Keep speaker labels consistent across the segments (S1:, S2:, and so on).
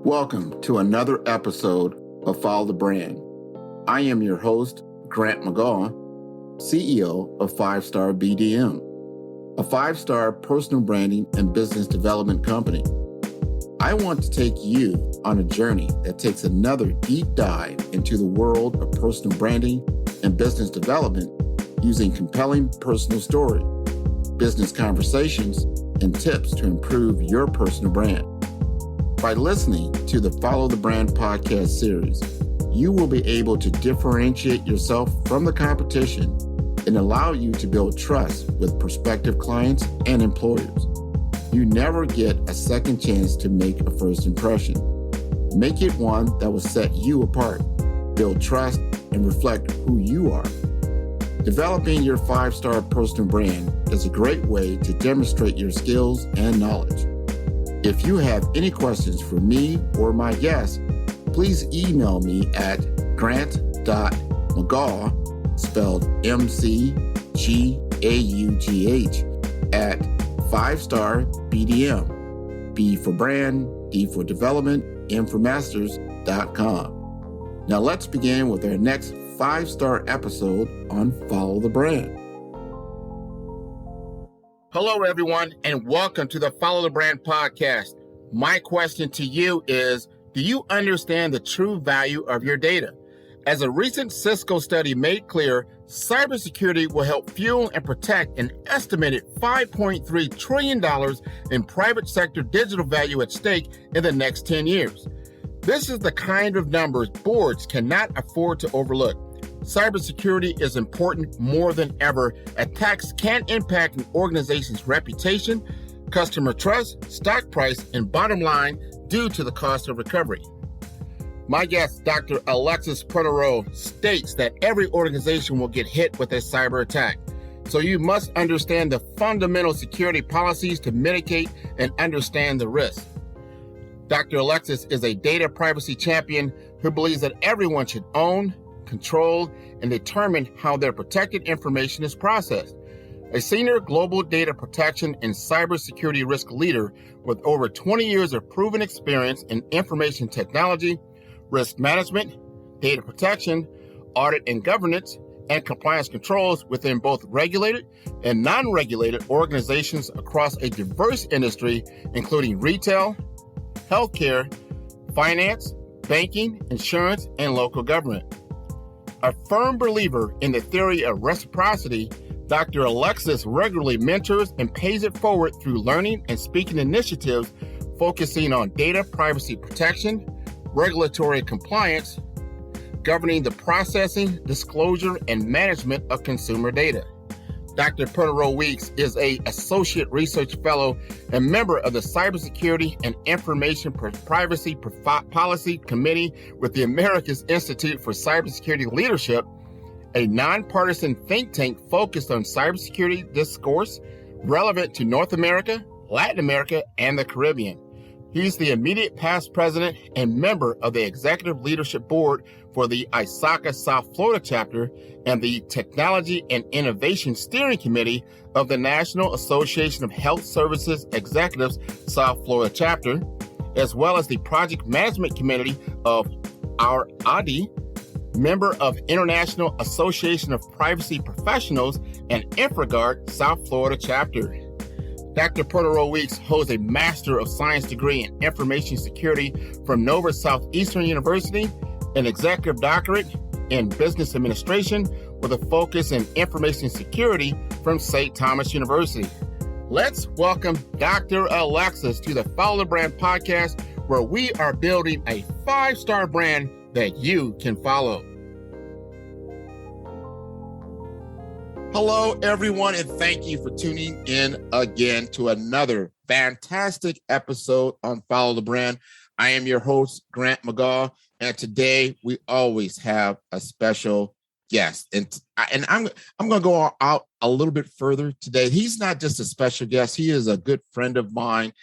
S1: Welcome to another episode of Follow the Brand. I am your host, Grant McGaw, CEO of 5-Star BDM, a 5-star personal branding and business development company. I want to take you on a journey that takes another deep dive into the world of personal branding and business development using compelling personal story, business conversations, and tips to improve your personal brand. By listening to the Follow the Brand podcast series, you will be able to differentiate yourself from the competition and allow you to build trust with prospective clients and employers. You never get a second chance to make a first impression. Make it one that will set you apart, build trust, and reflect who you are. Developing your 5-star personal brand is a great way to demonstrate your skills and knowledge. If you have any questions for me or my guests, please email me at grant.mcgaugh, spelled M-C-G-A-U-G-H, at 5-star BDM, B for brand, D for development, M for masters.com. Now let's begin with our next 5-star episode on Follow the Brand. Hello, everyone, and welcome to the Follow the Brand podcast. My question to you is, do you understand the true value of your data? As a recent Cisco study made clear, cybersecurity will help fuel and protect an estimated $5.3 trillion in private sector digital value at stake in the next 10 years. This is the kind of numbers boards cannot afford to overlook. Cybersecurity is important more than ever. Attacks can impact an organization's reputation, customer trust, stock price, and bottom line due to the cost of recovery. My guest, Dr. Alexis Perdereaux, states that every organization will get hit with a cyber attack. So you must understand the fundamental security policies to mitigate and understand the risk. Dr. Alexis is a data privacy champion who believes that everyone should own, control, and determine how their protected information is processed. A senior global data protection and cybersecurity risk leader with over 20 years of proven experience in information technology, risk management, data protection, audit and governance, and compliance controls within both regulated and non-regulated organizations across a diverse industry, including retail, healthcare, finance, banking, insurance, and local government. A firm believer in the theory of reciprocity, Dr. Alexis regularly mentors and pays it forward through learning and speaking initiatives focusing on data privacy protection, regulatory compliance, governing the processing, disclosure, and management of consumer data. Dr. Perdereaux Weeks is an Associate Research Fellow and member of the Cybersecurity and Information Privacy Policy Committee with the America's Institute for Cybersecurity Leadership, a nonpartisan think tank focused on cybersecurity discourse relevant to North America, Latin America, and the Caribbean. He's the immediate past president and member of the Executive Leadership Board for the ISACA South Florida chapter and the Technology and Innovation Steering Committee of the National Association of Health Services Executives South Florida chapter, as well as the Project Management Committee of our ADI, member of International Association of Privacy Professionals and InfraGard South Florida chapter. Dr. Perdereaux Weeks holds a Master of Science degree in Information Security from Nova Southeastern University, an Executive Doctorate in Business Administration with a focus in Information Security from St. Thomas University. Let's welcome Dr. Alexis to the Follow the Brand podcast, where we are building a 5-star brand that you can follow. Hello, everyone, and thank you for tuning in again to another fantastic episode on Follow the Brand. I am your host, Grant McGaw, and today we always have a special guest. And I'm going to go out a little bit further today. He's not just a special guest. He is a good friend of mine.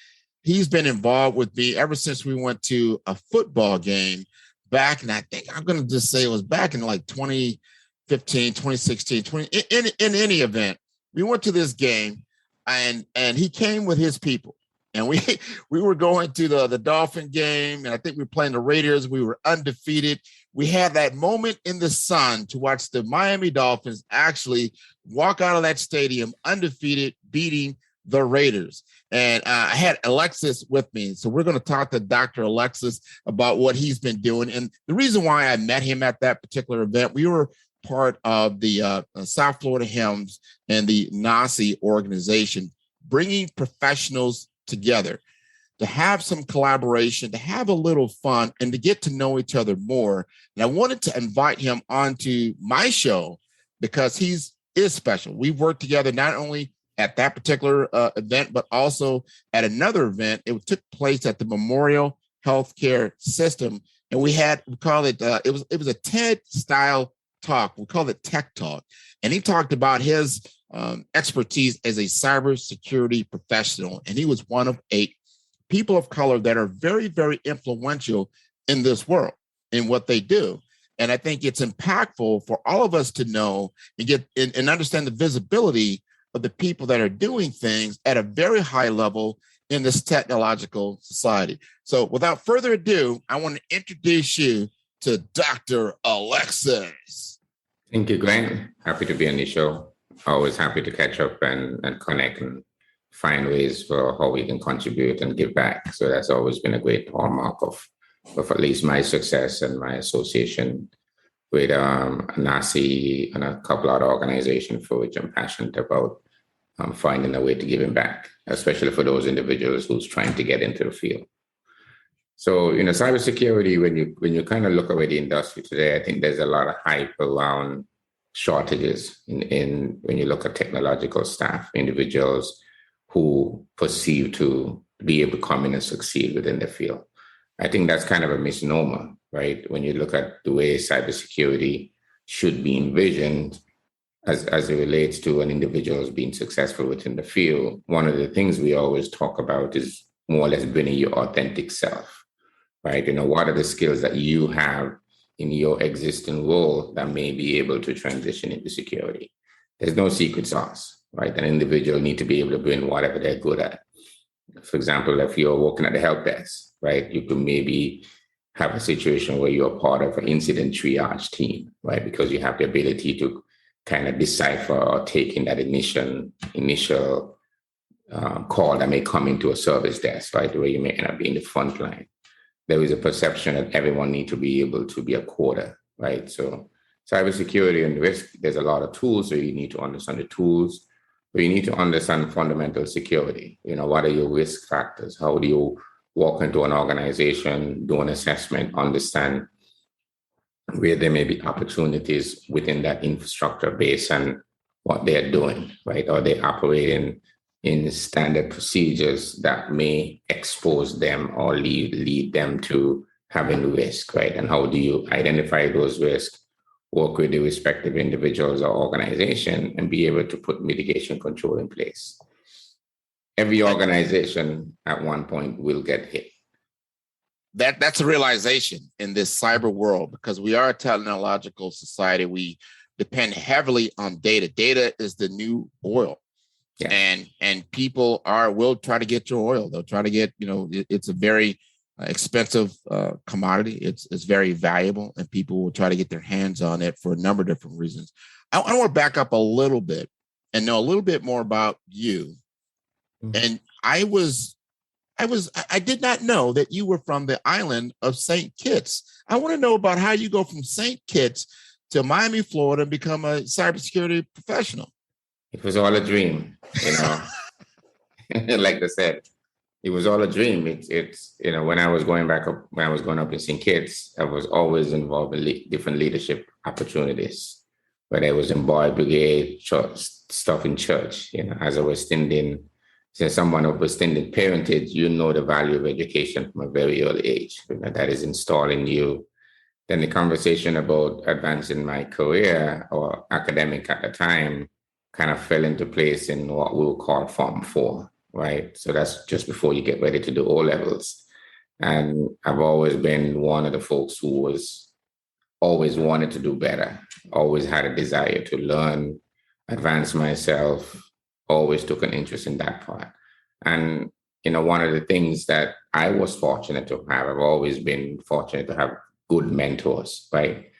S1: He's been involved with me ever since we went to a football game back, and I think I'm going to just say it was back in like 2015, 2016, in any event. We went to this game, and he came with his people. And we were going to the Dolphin game, and I think we were playing the Raiders. We were undefeated. We had that moment in the sun to watch the Miami Dolphins actually walk out of that stadium undefeated, beating the Raiders. And I had Alexis with me. So we're going to talk to Dr. Alexis about what he's been doing. And the reason why I met him at that particular event, we were part of the South Florida HIMSS and the NACI organization, bringing professionals together to have some collaboration, to have a little fun, and to get to know each other more. And I wanted to invite him onto my show because he is special. We've worked together not only at that particular event, but also at another event. It took place at the Memorial Healthcare System, and we call it it was a TED style talk. We call it Tech Talk, and he talked about his expertise as a cybersecurity professional, and he was one of 8 people of color that are very, very influential in this world in what they do. And I think it's impactful for all of us to know and get and understand the visibility of the people that are doing things at a very high level in this technological society. So without further ado, I want to introduce you to Dr. Alexis.
S2: Thank you, Glenn. Happy to be on the show. Always happy to catch up and connect and find ways for how we can contribute and give back. So that's always been a great hallmark of at least my success and my association with NACI and a couple other organizations for which I'm passionate about finding a way to give back, especially for those individuals who's trying to get into the field. So, cybersecurity, when you kind of look at the industry today, I think there's a lot of hype around shortages in when you look at technological staff, individuals who perceive to be able to come in and succeed within the field. I think that's kind of a misnomer, right? When you look at the way cybersecurity should be envisioned as it relates to an individual being successful within the field, one of the things we always talk about is more or less bringing your authentic self, right? What are the skills that you have in your existing role that may be able to transition into security? There's no secret sauce, right? An individual need to be able to bring whatever they're good at. For example, if you're working at the help desk, right, you could maybe have a situation where you're part of an incident triage team, right? Because you have the ability to kind of decipher or take in that initial call that may come into a service desk, right? Where you may end up being the front line. There is a perception that everyone needs to be able to be a coder, right? So cybersecurity and risk, there's a lot of tools, so you need to understand the tools, but you need to understand fundamental security. What are your risk factors? How do you walk into an organization, do an assessment, understand where there may be opportunities within that infrastructure based on what they're doing, right? Or they operating in standard procedures that may expose them or lead them to having risk, right? And how do you identify those risks, work with the respective individuals or organization, and be able to put mitigation control in place? Every organization at one point will get hit.
S1: That's a realization in this cyber world, because we are a technological society. We depend heavily on data. Data is the new oil. Yeah. And people will try to get your oil. They'll try to get, it's a very expensive commodity. It's very valuable, and people will try to get their hands on it for a number of different reasons. I want to back up a little bit and know a little bit more about you. Mm-hmm. And I did not know that you were from the island of St. Kitts. I want to know about how you go from St. Kitts to Miami, Florida, and become a cybersecurity professional.
S2: It was all a dream, Like I said, it was all a dream. It's when I was going up in St. Kitts, I was always involved in different leadership opportunities, whether it was in boy brigade, church, stuff in church. As I was since someone of extended parentage, the value of education from a very early age. That is installed in you. Then the conversation about advancing my career or academic at the time kind of fell into place in what we would call Form 4, right? So that's just before you get ready to do O-levels. And I've always been one of the folks who was always wanted to do better, always had a desire to learn, advance myself, always took an interest in that part. And one of the things that I was fortunate to have, I've always been fortunate to have good mentors, right?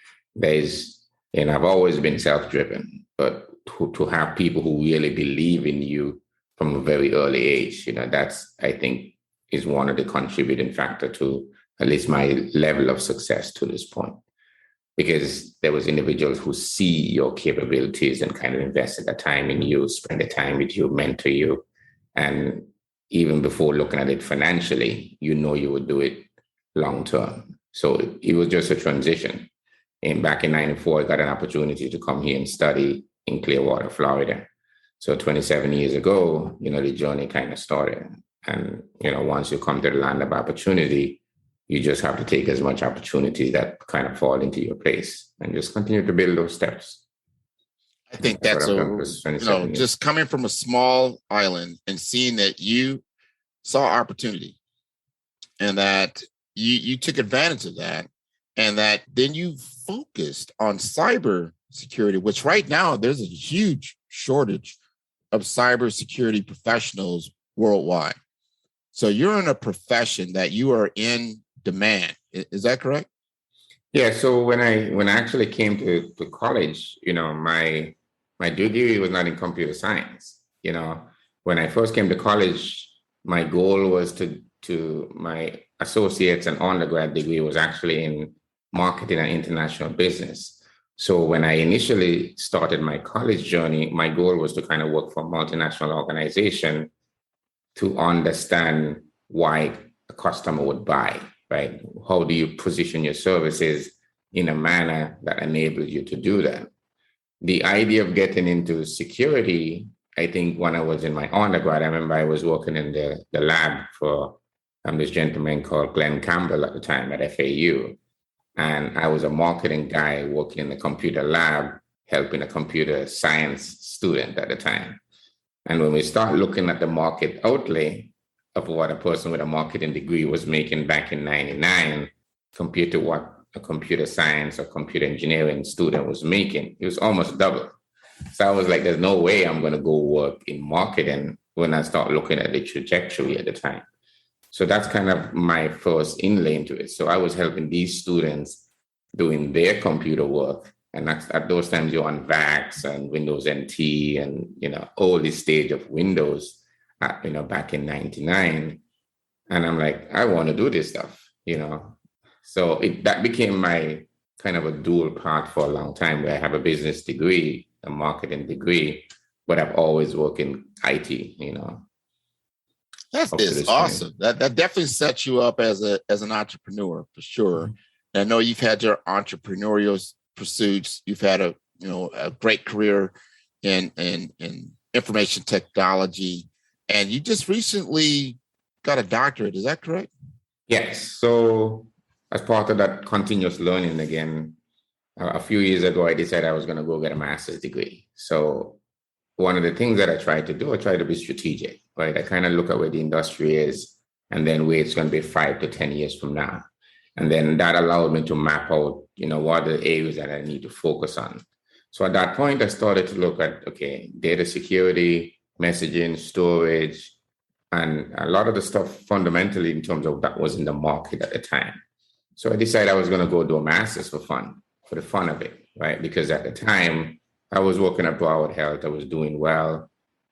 S2: I've always been self-driven, but to have people who really believe in you from a very early age, that's, I think, is one of the contributing factor to at least my level of success to this point. Because there was individuals who see your capabilities and kind of invested the time in you, spend the time with you, mentor you. And even before looking at it financially, you would do it long term. So it was just a transition. And back in 94, I got an opportunity to come here and study in Clearwater, Florida. So 27 years ago, the journey kind of started. And, once you come to the land of opportunity, you just have to take as much opportunity that kind of fall into your place and just continue to build those steps.
S1: I think that's just coming from a small island and seeing that you saw opportunity and that you took advantage of that, and that then you focused on cybersecurity, which right now there's a huge shortage of cybersecurity professionals worldwide. So you're in a profession that you are in demand. Is that correct?
S2: Yeah. So when I actually came to college, my degree was not in computer science. When I first came to college, my goal was to my associate's and undergrad degree was actually in marketing and international business. So when I initially started my college journey, my goal was to kind of work for a multinational organization to understand why a customer would buy, right? How do you position your services in a manner that enables you to do that? The idea of getting into security, I think when I was in my undergrad, I remember I was working in the lab for this gentleman called Glenn Campbell at the time at FAU. And I was a marketing guy working in the computer lab, helping a computer science student at the time. And when we start looking at the market outlay of what a person with a marketing degree was making back in 99 compared to what a computer science or computer engineering student was making, it was almost double. So I was like, there's no way I'm going to go work in marketing when I start looking at the trajectory at the time. So that's kind of my first inlay into it. So I was helping these students doing their computer work. And that's, at those times, you're on VAX and Windows NT and, early stage of Windows, back in 99. And I'm like, I want to do this stuff, So that became my kind of a dual path for a long time, where I have a business degree, a marketing degree, but I've always worked in IT,
S1: That's awesome. That definitely sets you up as an entrepreneur for sure. And I know you've had your entrepreneurial pursuits. You've had a great career in information technology, and you just recently got a doctorate. Is that correct?
S2: Yes. So as part of that continuous learning again, a few years ago, I decided I was going to go get a master's degree. So one of the things that I try to be strategic, right? I kind of look at where the industry is and then where it's going to be 5 to 10 years from now. And then that allowed me to map out, what are the areas that I need to focus on. So at that point, I started to look at, data security, messaging, storage, and a lot of the stuff fundamentally in terms of that was in the market at the time. So I decided I was going to go do a master's for the fun of it, right? Because at the time, I was working at Broward Health. I was doing well.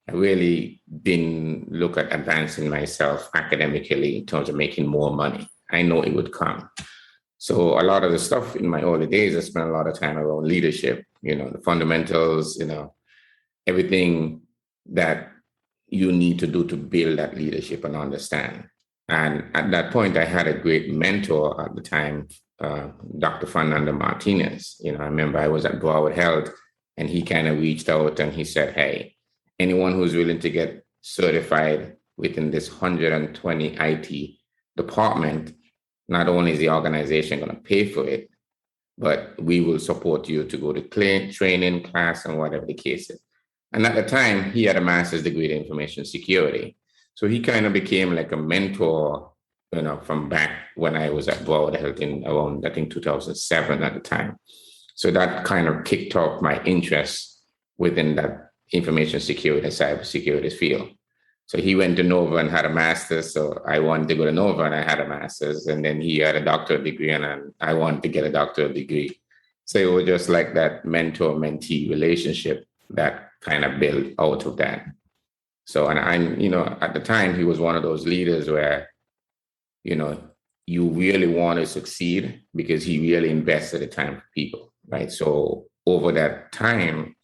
S2: I really didn't look at advancing myself academically in terms of making more money. I know it would come. So a lot of the stuff in my early days, I spent a lot of time around leadership, the fundamentals, everything that you need to do to build that leadership and understand. And at that point, I had a great mentor at the time, Dr. Fernando Martinez. I remember I was at Broward Health, and he kind of reached out and he said, hey, anyone who's willing to get certified within this 120 IT department, not only is the organization going to pay for it, but we will support you to go to training class and whatever the case is. And at the time, he had a master's degree in information security. So he kind of became like a mentor, from back when I was at Broward Health in around, I think, 2007 at the time. So that kind of kicked off my interest within that information security and cybersecurity field. So he went to Nova and had a master's. So I wanted to go to Nova and I had a master's. And then he had a doctorate degree and I wanted to get a doctorate degree. So it was just like that mentor-mentee relationship that kind of built out of that. So, and at the time, he was one of those leaders where, you really want to succeed because he really invested the time for people, right? So over that time,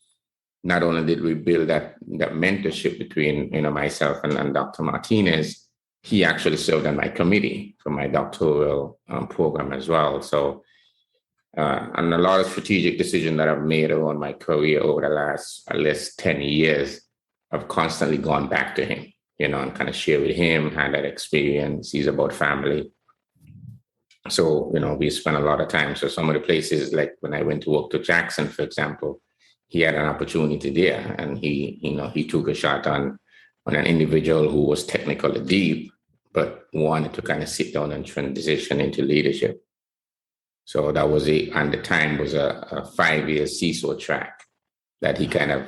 S2: not only did we build that mentorship between, myself and Dr. Martinez, he actually served on my committee for my doctoral program as well. So, and a lot of strategic decisions that I've made around my career over the last at least 10 years, I've constantly gone back to him, and kind of share with him, had that experience. He's about family. So, we spent a lot of time. So some of the places, like when I went to work to Jackson, for example, he had an opportunity there and he took a shot on an individual who was technically deep, but wanted to kind of sit down and transition into leadership. So that was and the time was a 5-year CISO track that he kind of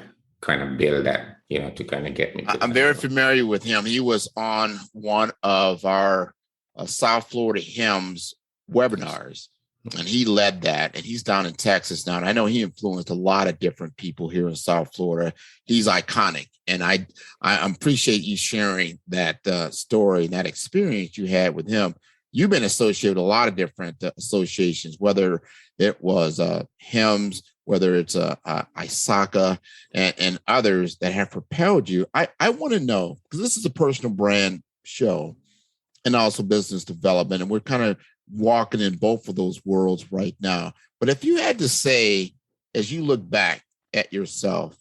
S2: built that, to kind of get me.
S1: I'm very familiar with him. He was on one of our South Florida HIMSS webinars, and he led that, and he's down in Texas now. And I know he influenced a lot of different people here in South Florida. He's iconic. And I appreciate you sharing that story, that experience you had with him. You've been associated with a lot of different associations, whether it was HIMSS, whether it's ISACA and others that have propelled you. I want to know, because this is a personal brand show and also business development, and we're kind of walking in both of those worlds right now. But if you had to say, as you look back at yourself,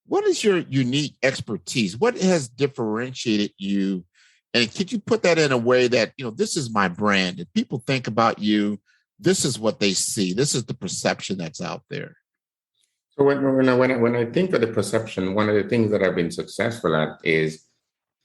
S1: what is your unique expertise? What has differentiated you? And could you put that in a way that, this is my brand. If people think about you, this is what they see. This is the perception that's out there.
S2: So when I think of the perception, one of the things that I've been successful at is,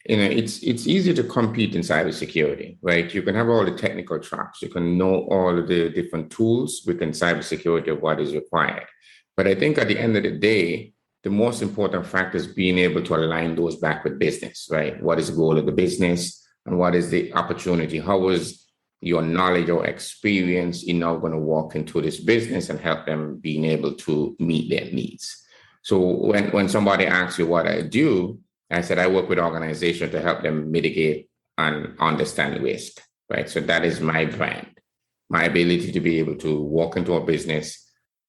S2: it's easy to compete in cybersecurity, right? You can have all the technical tracks. You can know all of the different tools within cybersecurity of what is required. But I think at the end of the day, the most important factor is being able to align those back with business, right? What is the goal of the business and what is the opportunity? How is your knowledge or experience now going to walk into this business and help them being able to meet their needs? So when somebody asks you what I do, I said, I work with organizations to help them mitigate and understand risk, right? So that is my brand, my ability to be able to walk into a business,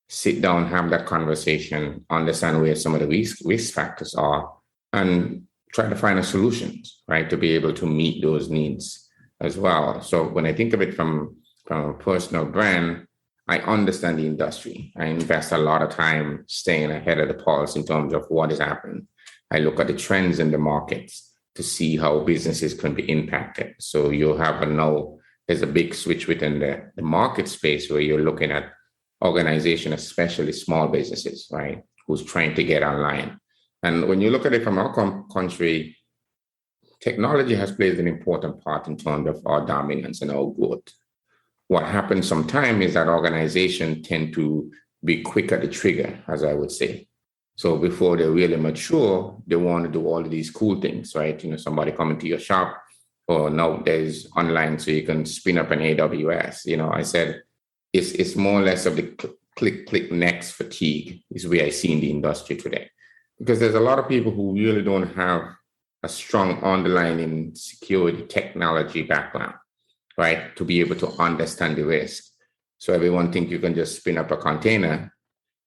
S2: sit down, have that conversation, understand where some of the risk factors are, and try to find a solutions, right, to be able to meet those needs as well. So when I think of it from a personal brand, I understand the industry. I invest a lot of time staying ahead of the pulse in terms of what is happening. I look at the trends in the markets to see how businesses can be impacted. So you'll have there's a big switch within the market space where you're looking at organizations, especially small businesses, right, who's trying to get online. And when you look at it from our country, technology has played an important part in terms of our dominance and our growth. What happens sometimes is that organizations tend to be quick at the trigger, as I would say. So before they're really mature, they want to do all of these cool things, right? Somebody coming to your shop, or now there's online so you can spin up an AWS. I said, it's more or less of the click next fatigue is where I see in the industry today. Because there's a lot of people who really don't have a strong underlying security technology background, right? To be able to understand the risk. So everyone thinks you can just spin up a container,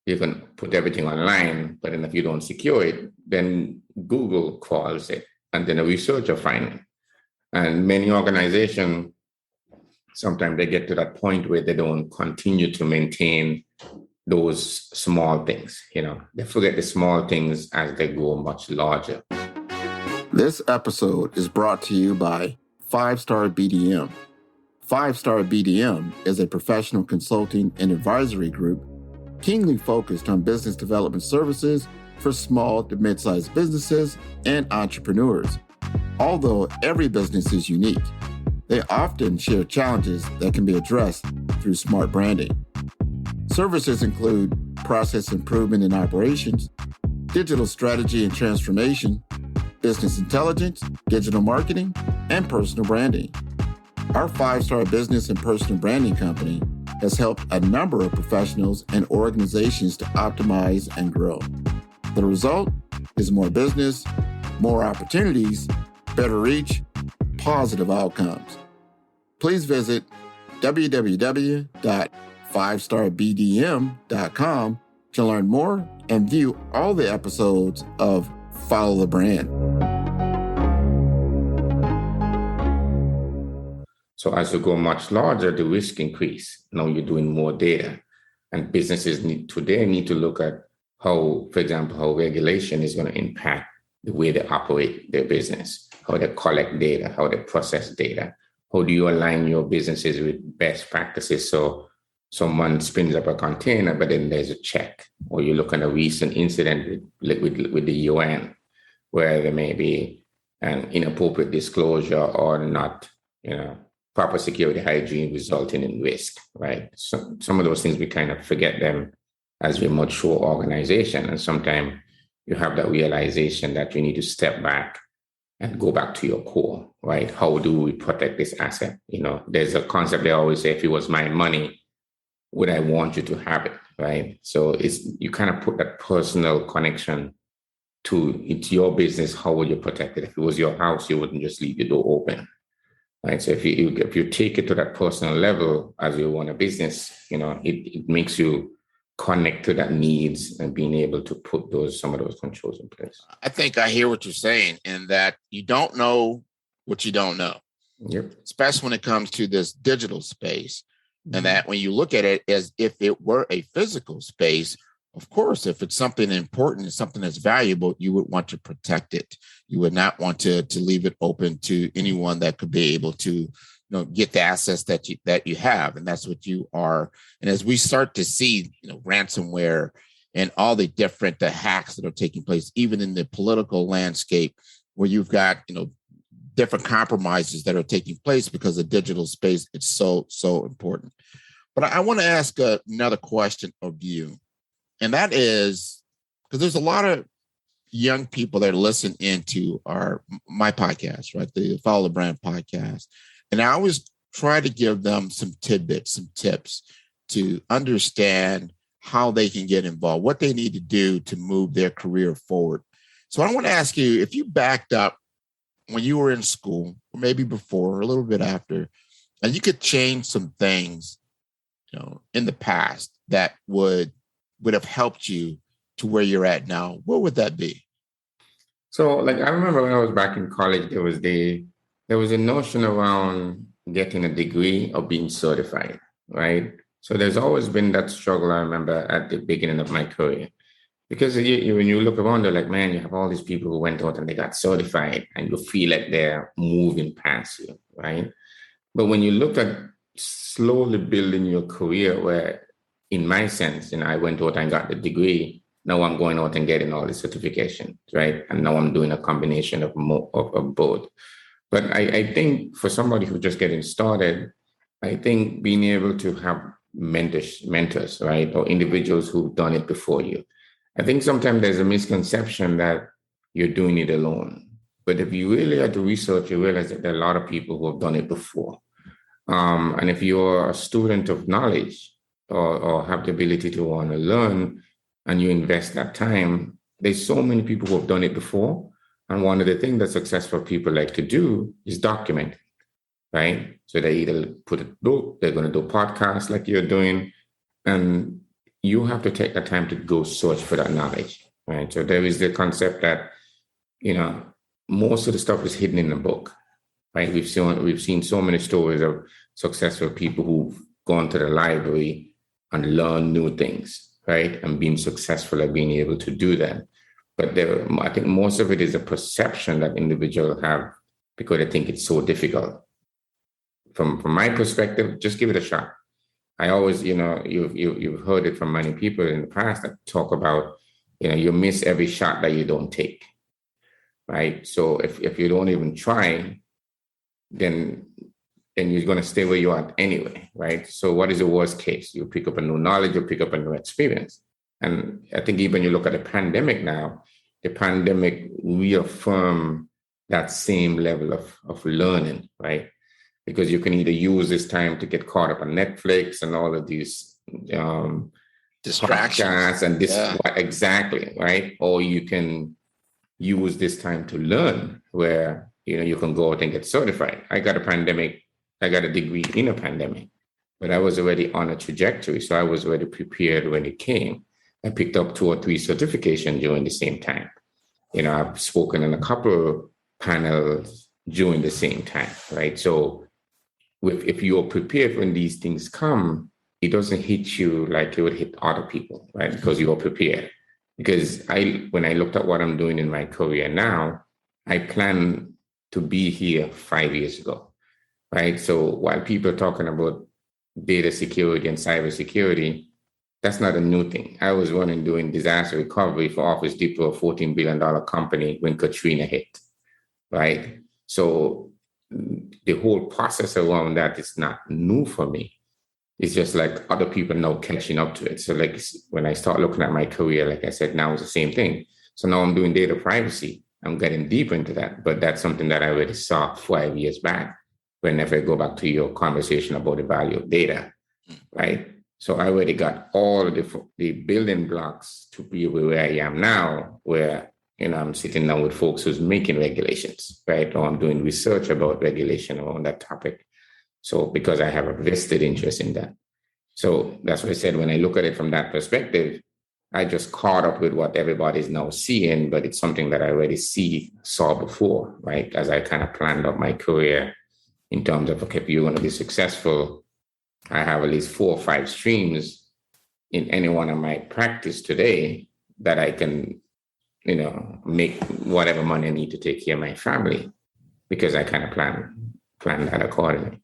S2: you can put everything online, but then if you don't secure it, then Google crawls it, and then a researcher finds it. And many organizations, sometimes they get to that point where they don't continue to maintain those small things. They forget the small things as they grow much larger.
S1: This episode is brought to you by 5-Star BDM. 5-Star BDM is a professional consulting and advisory group keenly focused on business development services for small to mid-sized businesses and entrepreneurs. Although every business is unique, they often share challenges that can be addressed through smart branding. Services include process improvement in operations, digital strategy and transformation, business intelligence, digital marketing, and personal branding. Our 5-star business and personal branding company has helped a number of professionals and organizations to optimize and grow. The result is more business, more opportunities, better reach, positive outcomes. Please visit www.5starbdm.com to learn more and view all the episodes of Follow the Brand.
S2: So as you go much larger, the risk increase. Now you're doing more data, and businesses need to look at how, for example, how regulation is going to impact the way they operate their business, how they collect data, how they process data. How do you align your businesses with best practices? So someone spins up a container, but then there's a check. Or you look at a recent incident with the UN, where there may be an inappropriate disclosure or not, proper security hygiene resulting in risk, right? So some of those things, we kind of forget them as we mature organization. And sometimes you have that realization that you need to step back and go back to your core, right? How do we protect this asset? There's a concept they always say, if it was my money, would I want you to have it, right? So you kind of put that personal connection to it's your business. How would you protect it? If it was your house, you wouldn't just leave the door open, right? So if you take it to that personal level as you run a business, it makes you connect to that needs and being able to put some of those controls in place.
S1: I think I hear what you're saying, in that you don't know what you don't know.
S2: Yep.
S1: Especially when it comes to this digital space. And that when you look at it as if it were a physical space, of course, if it's something important, something that's valuable, you would want to protect it. You would not want to leave it open to anyone that could be able to get the assets that you have. And that's what you are. And as we start to see, ransomware and all the different hacks that are taking place, even in the political landscape, where you've got, different compromises that are taking place because the digital space is so important. But I want to ask another question of you. And that is, because there's a lot of young people that listen into my podcast, right? The Follow the Brand podcast. And I always try to give them some tidbits, some tips to understand how they can get involved, what they need to do to move their career forward. So I want to ask you, if you backed up when you were in school, or maybe before, or a little bit after, and you could change some things, in the past that would have helped you to where you're at now, what would that be?
S2: So, I remember when I was back in college, there was a notion around getting a degree or being certified, right? So there's always been that struggle, I remember, at the beginning of my career. Because when you look around, they're like, man, you have all these people who went out and they got certified, and you feel like they're moving past you, right? But when you look at slowly building your career, where, in my sense, I went out and got the degree, now I'm going out and getting all the certifications, right? And now I'm doing a combination of both. But I think for somebody who's just getting started, I think being able to have mentors, right? Or individuals who've done it before you. I think sometimes there's a misconception that you're doing it alone. But if you really have to research, you realize that there are a lot of people who have done it before. And if you're a student of knowledge or have the ability to want to learn and you invest that time, there's so many people who have done it before. And one of the things that successful people like to do is document, right? So they either put a book, they're going to do podcasts like you're doing, and you have to take the time to go search for that knowledge, right? So there is the concept that, most of the stuff is hidden in the book, right? We've seen so many stories of successful people who've gone to the library and learned new things, right? And been successful at being able to do that. But I think most of it is a perception that individuals have because they think it's so difficult. From my perspective, just give it a shot. I always, you've heard it from many people in the past that talk about, you miss every shot that you don't take, right? So if you don't even try, then you're going to stay where you are anyway, right? So what is the worst case? You pick up a new knowledge, you pick up a new experience. And I think even you look at the pandemic now, the pandemic reaffirmed that same level of learning, right? Because you can either use this time to get caught up on Netflix and all of these
S1: distractions
S2: and this exactly, right? Or you can use this time to learn, where you can go out and get certified. I got a degree in a pandemic, but I was already on a trajectory, so I was already prepared when it came. I picked up 2 or 3 certifications during the same time. I've spoken in a couple of panels during the same time, right? So if you're prepared when these things come, it doesn't hit you like it would hit other people, right? Because you're prepared. Because when I looked at what I'm doing in my career now, I plan to be here 5 years ago, right? So while people are talking about data security and cybersecurity, that's not a new thing. I was doing disaster recovery for Office Depot, a $14 billion company, when Katrina hit, right? So the whole process around that is not new for me. It's just like other people now catching up to it. So like when I start looking at my career, like I said, now it's the same thing. So now I'm doing data privacy. I'm getting deeper into that, but that's something that I already saw 5 years back. Whenever I go back to your conversation about the value of data, right? So I already got all of the building blocks to be where I am now, where I'm sitting down with folks who's making regulations, right? Or I'm doing research about regulation on that topic. So because I have a vested interest in that. So that's what I said, when I look at it from that perspective, I just caught up with what everybody's now seeing, but it's something that I already saw before, right? As I kind of planned out my career in terms of, okay, if you're going to be successful, I have at least 4 or 5 streams in any one of my practice today that I can, make whatever money I need to take care of my family, because I kind of plan that accordingly.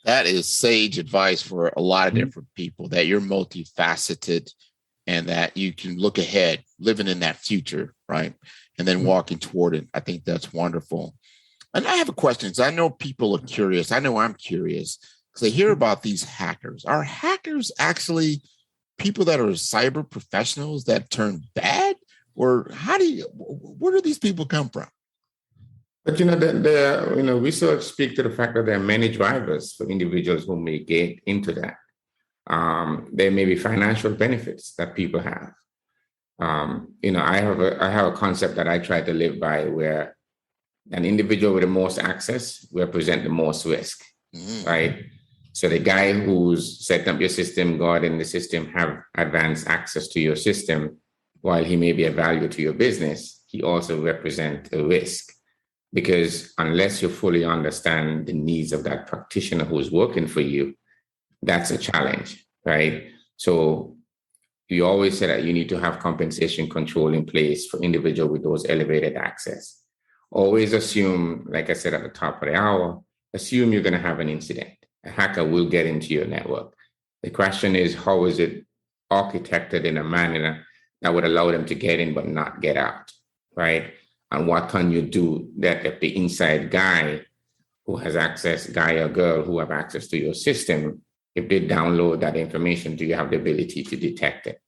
S1: That is sage advice for a lot of different people, that you're multifaceted and that you can look ahead, living in that future, right? And then walking toward it. I think that's wonderful. And I have a question, because I know people are curious. I know I'm curious, because I hear about these hackers. Are hackers actually people that are cyber professionals that turn bad? Or where do these people come from?
S2: But the research speaks to the fact that there are many drivers for individuals who may get into that. There may be financial benefits that people have. I have a concept that I try to live by, where an individual with the most access represent the most risk, right? So the guy who's setting up your system, guarding the system, have advanced access to your system, while he may be a value to your business, he also represents a risk. Because unless you fully understand the needs of that practitioner who's working for you, that's a challenge, right? So you always say that you need to have compensation control in place for individuals with those elevated access. Always assume, like I said at the top of the hour, assume you're going to have an incident. A hacker will get into your network. The question is, how is it architected in a manner that would allow them to get in but not get out, right? And what can you do that if the inside guy who has access, guy or girl who have access to your system, if they download that information, do you have the ability to detect it?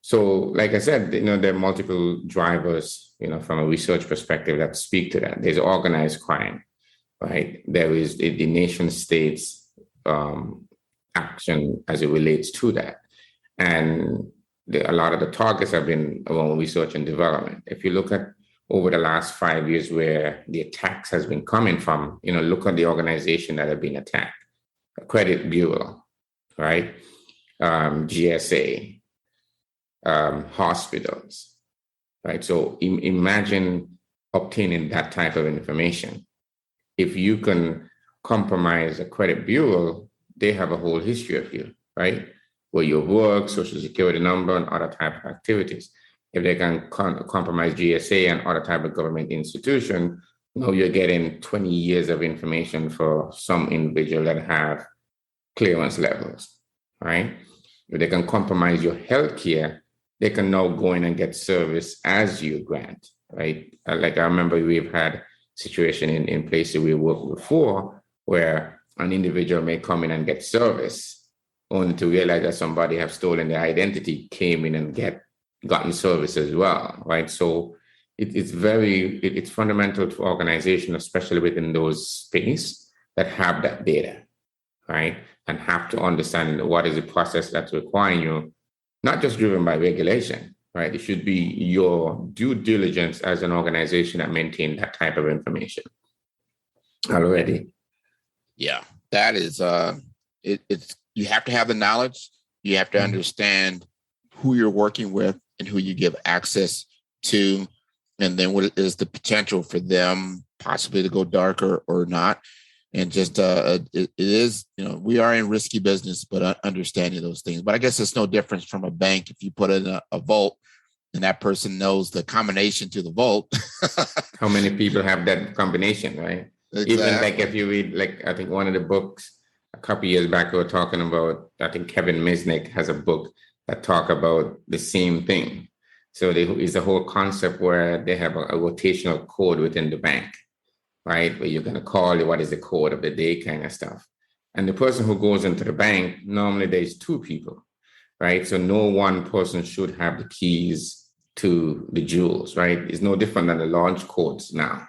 S2: So, like I said, there are multiple drivers, from a research perspective that speak to that. There's organized crime, right? There is the nation state's action as it relates to that. And a lot of the targets have been around research and development. If you look at over the last 5 years where the attacks has been coming from, look at the organization that have been attacked. Credit Bureau, right? GSA, hospitals, right? So imagine obtaining that type of information. If you can compromise a credit bureau, they have a whole history of you, right? Where you work, social security number, and other type of activities. If they can compromise GSA and other type of government institution, you're getting 20 years of information for some individual that have clearance levels, right? If they can compromise your healthcare, they can now go in and get service as you grant, right? Like I remember we've had situation in places we worked before where an individual may come in and get service only to realize that somebody have stolen their identity, came in and gotten service as well, right? So it's fundamental to organization, especially within those space that have that data, right? And have to understand what is the process that's requiring you, not just driven by regulation, right? It should be your due diligence as an organization that maintain that type of information already.
S1: Yeah, that is, it's you have to have the knowledge. You have to understand who you're working with and who you give access to, and then what is the potential for them possibly to go darker or not. And just it is, we are in risky business, but understanding those things. But I guess it's no difference from a bank. If you put in a vault and that person knows the combination to the vault.
S2: How many people have that combination, right? Exactly. Even like if you read, like I think one of the books a couple of years back, we were talking about, I think Kevin Misnick has a book that talk about the same thing. So it's a whole concept where they have a rotational code within the bank, right? Where you're going to call it, what is the code of the day kind of stuff. And the person who goes into the bank, normally there's two people, right? So no one person should have the keys to the jewels, right? It's no different than the launch codes now.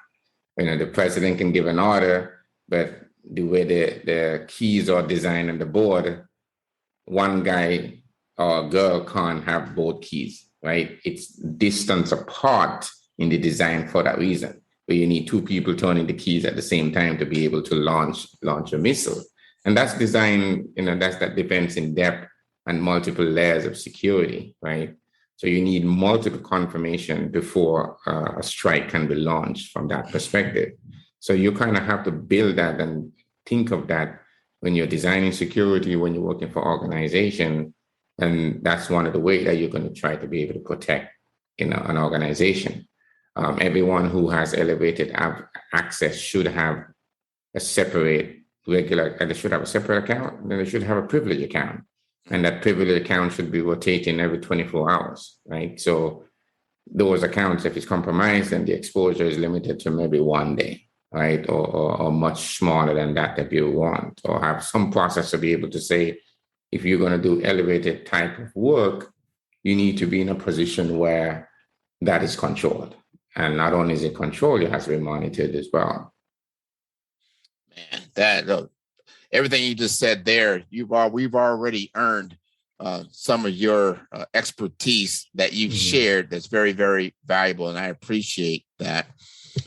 S2: The president can give an order, but the way the keys are designed on the board, one guy or girl can't have both keys, right? It's distance apart in the design for that reason. But you need two people turning the keys at the same time to be able to launch a missile. And that's designed, that depends in depth and multiple layers of security, right? So you need multiple confirmation before a strike can be launched from that perspective. So you kind of have to build that and think of that when you're designing security, when you're working for organization. And that's one of the ways that you're going to try to be able to protect an organization. Everyone who has elevated access should have a separate they should have a separate account, and they should have a privilege account. And that privilege account should be rotating every 24 hours, right? So those accounts, if it's compromised, then the exposure is limited to maybe 1 day, right? Or much smaller than that if you want, or have some process to be able to say, if you're going to do elevated type of work, you need to be in a position where that is controlled. And not only is it controlled, it has to be monitored as well.
S1: Man, that everything you just said there, we've already earned some of your expertise that you've shared. That's very, very valuable, and I appreciate that.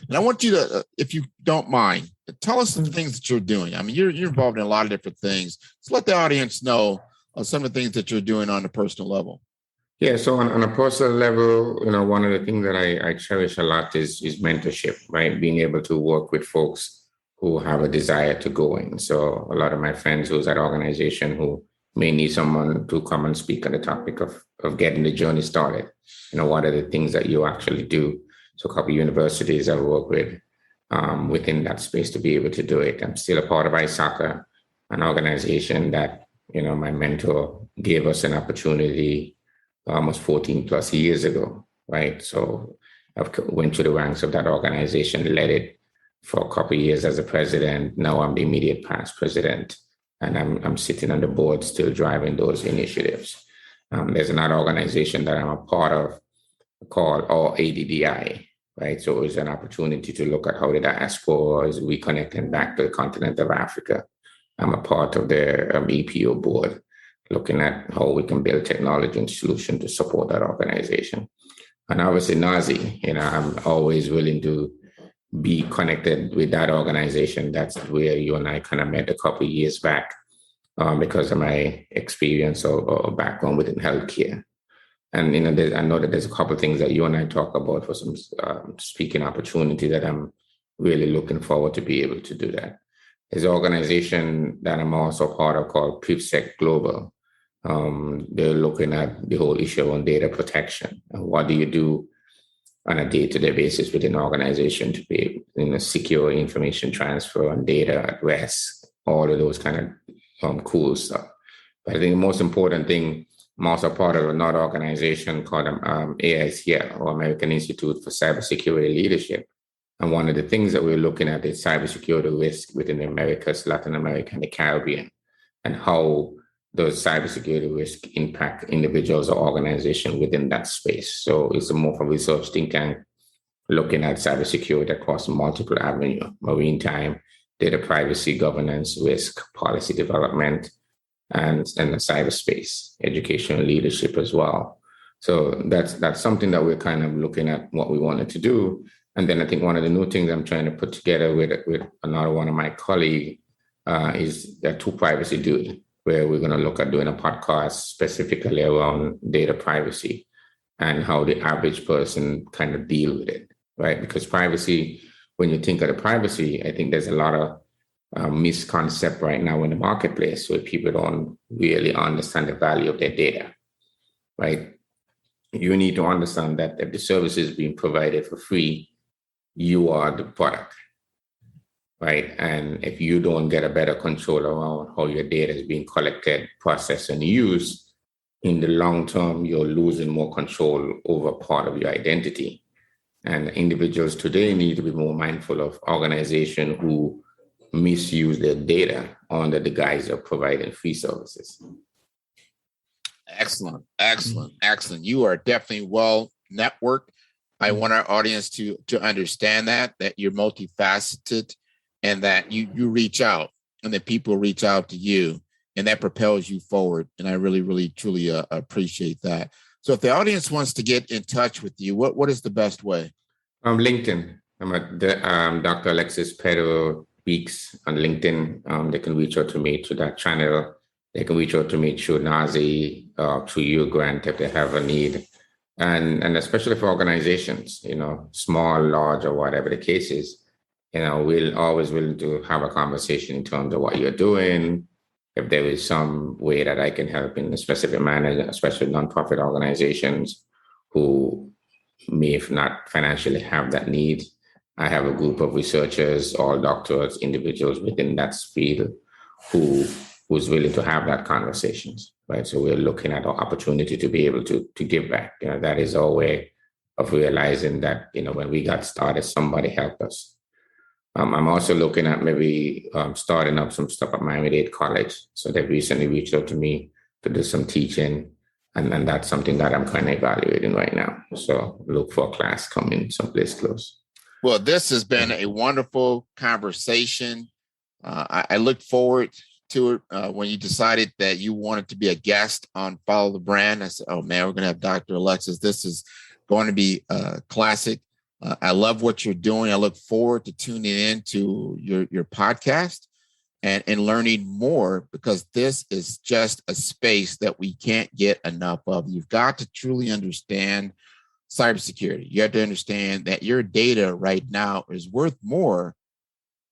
S1: And I want you to, if you don't mind, tell us some things that you're doing. I mean, you're involved in a lot of different things. So let the audience know some of the things that you're doing on a personal level.
S2: Yeah, so on a personal level, one of the things that I cherish a lot is mentorship, right? Being able to work with folks who have a desire to go in. So a lot of my friends who's at organization who may need someone to come and speak on the topic of getting the journey started. What are the things that you actually do? So a couple of universities I work with within that space to be able to do it. I'm still a part of ISACA, an organization that, my mentor gave us an opportunity almost 14 plus years ago, right? So I've went through the ranks of that organization, led it for a couple of years as a president. Now I'm the immediate past president, and I'm sitting on the board still driving those initiatives. There's another organization that I'm a part of called ADDI, right? So it's an opportunity to look at how the diaspora is reconnecting back to the continent of Africa. I'm a part of the EPO board, looking at how we can build technology and solution to support that organization. And obviously NASI, I'm always willing to be connected with that organization. That's where you and I kind of met a couple of years back because of my experience or background within healthcare. And I know that there's a couple of things that you and I talk about for some speaking opportunity that I'm really looking forward to be able to do that. There's an organization that I'm also part of called PrivSec Global. They're looking at the whole issue on data protection. And what do you do on a day-to-day basis within an organization to be secure information transfer and data at rest, all of those kind of cool stuff. But I think the most important thing, I'm also part of another organization called AICL, or American Institute for Cybersecurity Leadership. And one of the things that we're looking at is cybersecurity risk within the Americas, Latin America, and the Caribbean, and how those cybersecurity risk impact individuals or organizations within that space. So it's more of a research think tank looking at cybersecurity across multiple avenues: maritime, data privacy, governance, risk, policy development, and the cyberspace, education and leadership as well. So that's something that we're kind of looking at what we wanted to do. And then I think one of the new things I'm trying to put together with another one of my colleagues is the two privacy dude, where we're going to look at doing a podcast specifically around data privacy and how the average person kind of deal with it, right? Because privacy, when you think of the privacy, I think there's a lot of misconcept right now in the marketplace where people don't really understand the value of their data, right? You need to understand that if the service is being provided for free, you are the product, right? And if you don't get a better control around how your data is being collected, processed, and used, in the long term, you're losing more control over part of your identity. And individuals today need to be more mindful of organizations who misuse their data under the guise of providing free services.
S1: Excellent. You are definitely well networked. I want our audience to understand that you're multifaceted and that you reach out and that people reach out to you and that propels you forward. And I really, really, truly appreciate that. So if the audience wants to get in touch with you, what is the best way?
S2: LinkedIn. I'm at Dr. Alexis Perdereaux Weeks on LinkedIn. They can reach out to me through that channel. They can reach out to me through Nazi, through your grant if they have a need. And especially for organizations, small, large, or whatever the case is, we're always willing to have a conversation in terms of what you're doing. If there is some way that I can help in a specific manner, especially nonprofit organizations who may not financially have that need. I have a group of researchers, all doctors, individuals within that field who's willing to have that conversations, right? So we're looking at our opportunity to be able to give back. That is our way of realizing that, when we got started, somebody helped us. I'm also looking at maybe starting up some stuff at Miami-Dade College. So they've recently reached out to me to do some teaching. And that's something that I'm kind of evaluating right now. So look for a class coming someplace close.
S1: Well, this has been a wonderful conversation. I look forward to it. When you decided that you wanted to be a guest on Follow the Brand, I said, oh man, we're going to have Dr. Alexis. This is going to be classic. I love what you're doing. I look forward to tuning in to your podcast and learning more, because this is just a space that we can't get enough of. You've got to truly understand cybersecurity. You have to understand that your data right now is worth more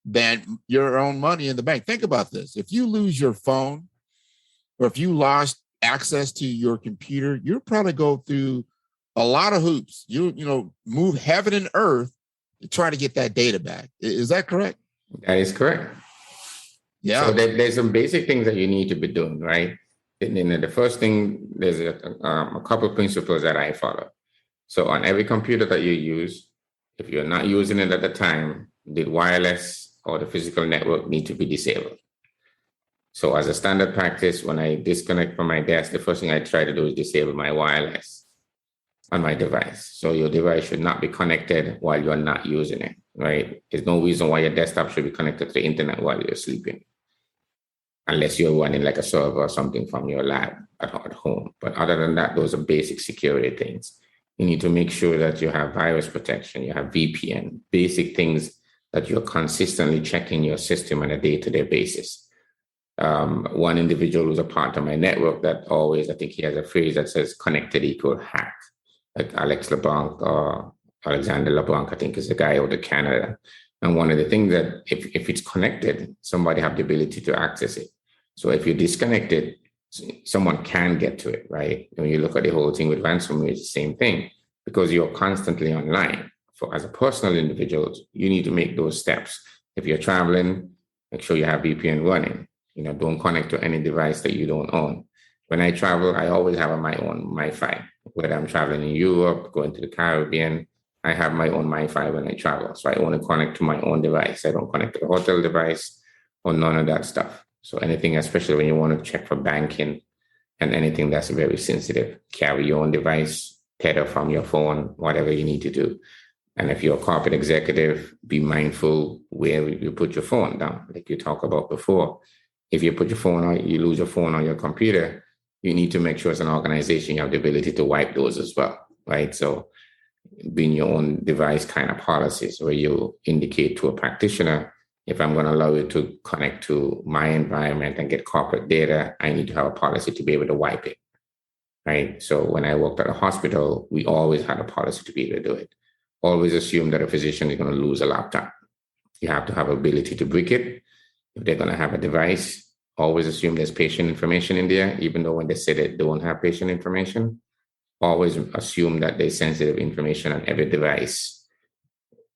S1: than your own money in the bank. Think about this. If you lose your phone, or if you lost access to your computer, you'll probably go through a lot of hoops. You move heaven and earth to try to get that data back. Is that correct?
S2: That is correct. Yeah. So there's some basic things that you need to be doing, right? And the first thing, there's a couple of principles that I follow. So on every computer that you use, if you're not using it at the time, the wireless or the physical network need to be disabled. So as a standard practice, when I disconnect from my desk, the first thing I try to do is disable my wireless on my device. So your device should not be connected while you're not using it, right? There's no reason why your desktop should be connected to the internet while you're sleeping, unless you're running like a server or something from your lab at home. But other than that, those are basic security things. You need to make sure that you have virus protection, you have VPN, basic things that you're consistently checking your system on a day-to-day basis. One individual who's a part of my network that always, I think he has a phrase that says connected equal hack, like Alex LeBlanc or Alexander LeBlanc, I think is a guy out of Canada. And one of the things that if it's connected, somebody have the ability to access it. So if you're disconnected, someone can get to it, right? When you look at the whole thing with ransomware, it's the same thing, because you're constantly online. As a personal individual, you need to make those steps. If you're traveling, make sure you have VPN running. Don't connect to any device that you don't own. When I travel, I always have my own MiFi. Whether I'm traveling in Europe, going to the Caribbean, I have my own MiFi when I travel. So I only connect to my own device. I don't connect to the hotel device or none of that stuff. So anything, especially when you want to check for banking and anything that's very sensitive, carry your own device, tether from your phone, whatever you need to do. And if you're a corporate executive, be mindful where you put your phone down, like you talked about before. If you put your phone on, you lose your phone on your computer, you need to make sure as an organization you have the ability to wipe those as well, right? So being your own device kind of policies where you indicate to a practitioner, if I'm going to allow you to connect to my environment and get corporate data, I need to have a policy to be able to wipe it, right? So when I worked at a hospital, we always had a policy to be able to do it. Always assume that a physician is going to lose a laptop. You have to have ability to brick it. If they're going to have a device, always assume there's patient information in there, even though when they say they don't have patient information. Always assume that there's sensitive information on every device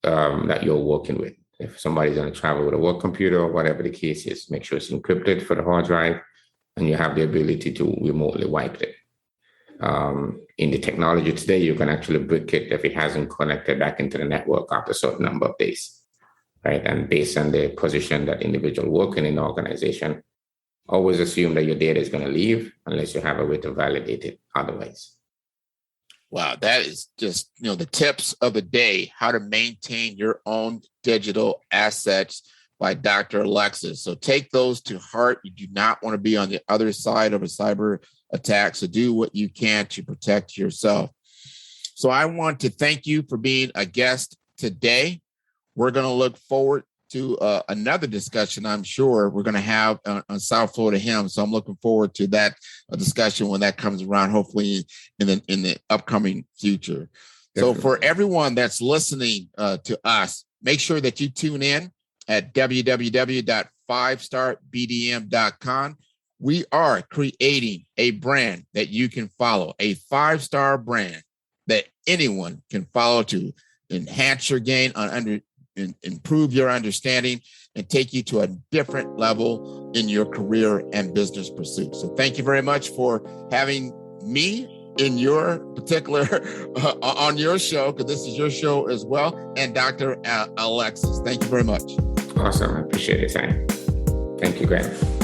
S2: that you're working with. If somebody's going to travel with a work computer or whatever the case is, make sure it's encrypted for the hard drive and you have the ability to remotely wipe it. In the technology today, you can actually brick it if it hasn't connected back into the network after a certain number of days, right? And based on the position that individual working in the organization, always assume that your data is going to leave unless you have a way to validate it otherwise.
S1: Wow, that is just, the tips of the day, how to maintain your own digital assets by Dr. Alexis. So take those to heart. You do not want to be on the other side of a cyber attack. So do what you can to protect yourself. So I want to thank you for being a guest today. We're going to look forward to another discussion, I'm sure we're going to have on South Florida HIM. So I'm looking forward to that discussion when that comes around, hopefully in the upcoming future. Definitely. So for everyone that's listening to us, make sure that you tune in at www.5starbdm.com. We are creating a brand that you can follow, a 5-star brand that anyone can follow to enhance your gain on improve your understanding and take you to a different level in your career and business pursuit. So thank you very much for having me in your particular, on your show, because this is your show as well, and Dr. Alexis. Thank you very much.
S2: Awesome. I appreciate your time. Thank you, Graham.